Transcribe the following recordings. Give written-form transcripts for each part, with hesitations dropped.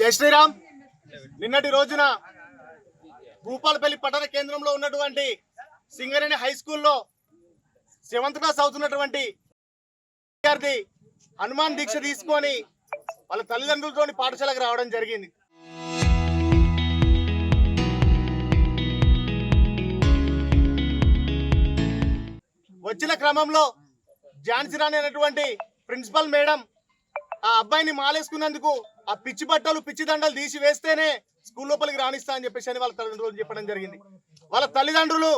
జై శ్రీరామ్. నిన్నటి రోజున భూపాలపల్లి పట్టణ కేంద్రంలో ఉన్నటువంటి సింగరేణి హై స్కూల్లో 7th క్లాస్ చదువుతున్నటువంటి విద్యార్థి హనుమాన్ దీక్ష తీసుకొని వాళ్ళ తల్లిదండ్రులతో పాఠశాలకు రావడం జరిగింది. వచ్చిన క్రమంలో ఝాన్సీ రాణి అనేటువంటి ప్రిన్సిపల్ మేడం ఆ అబ్బాయిని మాలేసుకున్నందుకు ఆ పిచ్చి బట్టలు పిచ్చి దండలు తీసి వేస్తేనే స్కూల్ లోపలికి రాణిస్తా అని చెప్పేసి వాళ్ళ తల్లిదండ్రులు చెప్పడం జరిగింది. వాళ్ళ తల్లిదండ్రులు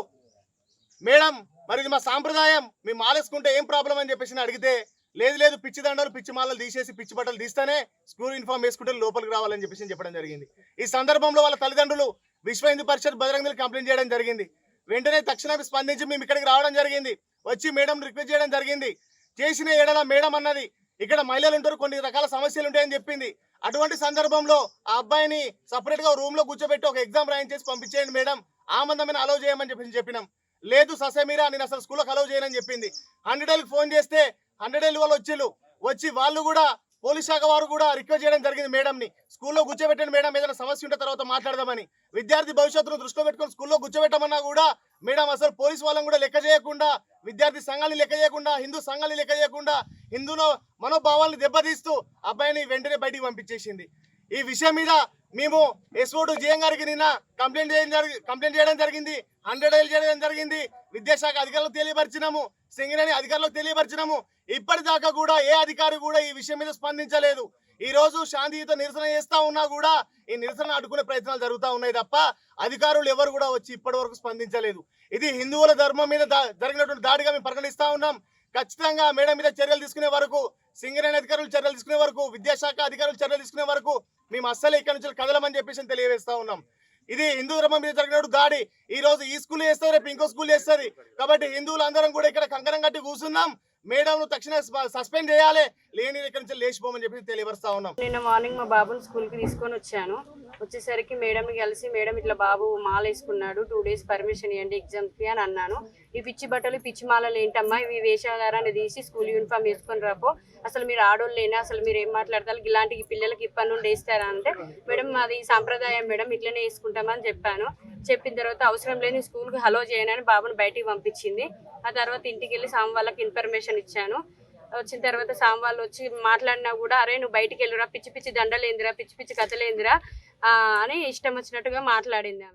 మేడం మరి ఇది మా సాంప్రదాయం, మేము మాలేసుకుంటే ఏం ప్రాబ్లం అని చెప్పేసి అడిగితే లేదు లేదు పిచ్చి దండలు పిచ్చి మాలలు తీసేసి పిచ్చి బట్టలు తీస్తేనే స్కూల్ యూనిఫామ్ వేసుకుంటే లోపలికి రావాలని చెప్పేసి చెప్పడం జరిగింది. ఈ సందర్భంలో వాళ్ళ తల్లిదండ్రులు విశ్వ హిందూ పరిషత్ బజరంగదళ్ కంప్లైంట్ చేయడం జరిగింది. వెంటనే తక్షణమే స్పందించి మేము ఇక్కడికి రావడం జరిగింది. వచ్చి మేడం రిక్వెస్ట్ చేయడం జరిగింది. చేసిన ఏడల మేడం అన్నది ఇక్కడ మహిళలు ఉంటారు, కొన్ని రకాల సమస్యలు ఉంటాయని చెప్పింది. అటువంటి సందర్భంలో ఆ అబ్బాయిని సపరేట్ గా రూమ్ లో కూర్చోబెట్టి ఒక ఎగ్జామ్ రాయించేసి పంపించేయండి మేడం, ఆమందమైన అలౌ చేయమని చెప్పినాం. లేదు ససేమీరా నేను అసలు స్కూల్కి అలౌ చేయనని చెప్పింది. 100Lకి ఫోన్ చేస్తే 100L వాళ్ళు వచ్చి వాళ్ళు కూడా పోలీస్ శాఖ వారు కూడా రిక్వెస్ట్ చేయడం జరిగింది మేడంని, స్కూల్లో కూర్చోబెట్టండి మేడం, ఏదైనా సమస్య ఉంటే తర్వాత మాట్లాడదామని. విద్యార్థి భవిష్యత్తును దృష్టిలో పెట్టుకుని స్కూల్లో కూర్చోబెట్టమన్నా కూడా మేడం అసలు పోలీసు వాళ్ళని కూడా లెక్క చేయకుండా, విద్యార్థి సంఘాన్ని లెక్క చేయకుండా, హిందూ సంఘాన్ని లెక్క చేయకుండా, హిందూలో మనోభావాలను దెబ్బతీస్తూ అబ్బాయిని వెంటనే బయటికి పంపించేసింది. ఈ విషయం మీద మేము ఎస్ఓ2 జిఎం గారికి నిన్న కంప్లైంట్ చేయడం జరిగింది. 100L చేయడం జరిగింది. విద్యాశాఖ అధికారులకు తెలియపరిచినాము, సింగరేణి అధికారులకు తెలియపరిచినాము. ఇప్పటిదాకా కూడా ఏ అధికారి కూడా ఈ విషయం మీద స్పందించలేదు. ఈ రోజు శాంతియుత నిరసన చేస్తా ఉన్నా కూడా ఈ నిరసన అడ్డుకునే ప్రయత్నాలు జరుగుతూ ఉన్నాయి తప్ప అధికారులు ఎవరు కూడా వచ్చి ఇప్పటి వరకు స్పందించలేదు. ఇది హిందువుల ధర్మం మీద జరిగినటువంటి దాడిగా మేము పరిగణిస్తా ఉన్నాం. ఖచ్చితంగా మేడం మీద చర్యలు తీసుకునే వరకు, సింగరేణి అధికారులు చర్యలు తీసుకునే వరకు, విద్యాశాఖ అధికారులు చర్యలు తీసుకునే వరకు మేము అస్సలు ఇక్కడ నుంచి కదలమని చెప్పేసి తెలియజేస్తా ఉన్నాం. ఇది హిందూ ధర్మం మీద జరిగిన దాడి. ఈ రోజు ఈ స్కూల్ చేస్తారు, రేపు ఇంకో స్కూల్ చేస్తుంది. కాబట్టి హిందువులు అందరం కూడా ఇక్కడ కంకణం కట్టి కూర్చున్నాం. మేడంను తక్షణ సస్పెండ్ చేయాలి, లేని ఇక్కడ నుంచి లేచిపోమని చెప్పి తెలియపరుస్తా ఉన్నాం. నిన్న మార్నింగ్ మా బాబుని స్కూల్కి తీసుకొని వచ్చేసరికి మేడంని కలిసి మేడం ఇట్లా బాబు మాల వేసుకున్నాడు, 2 days పర్మిషన్ ఇవ్వండి ఎగ్జామ్కి అని అన్నాను. ఈ పిచ్చి బట్టలు పిచ్చి మాలలు ఏంటమ్మా, ఇవి వేషాధారాన్ని తీసి స్కూల్ యూనిఫామ్ వేసుకొని రాపో, అసలు మీరు ఆడోళ్ళేనా, అసలు మీరు ఏం మాట్లాడతారు, ఇలాంటి పిల్లలకి ఇప్పటి నుండి వేస్తారా అంటే మేడం అది సాంప్రదాయం మేడం ఇట్లనే వేసుకుంటామని చెప్పాను. చెప్పిన తర్వాత అవసరం లేని స్కూల్కి హలో చేయనని బాబుని బయటికి పంపించింది. ఆ తర్వాత ఇంటికి వెళ్ళి సామ్ వాళ్ళకి ఇన్ఫర్మేషన్ ఇచ్చాను. వచ్చిన తర్వాత సామ్ వాళ్ళు వచ్చి మాట్లాడినా కూడా అరే నువ్వు బయటికి వెళ్ళిరా, పిచ్చి పిచ్చి దండలేందిరా, పిచ్చి పిచ్చి కథలేందిరా అని ఇష్టం వచ్చినట్టుగా మాట్లాడింది ఆమె.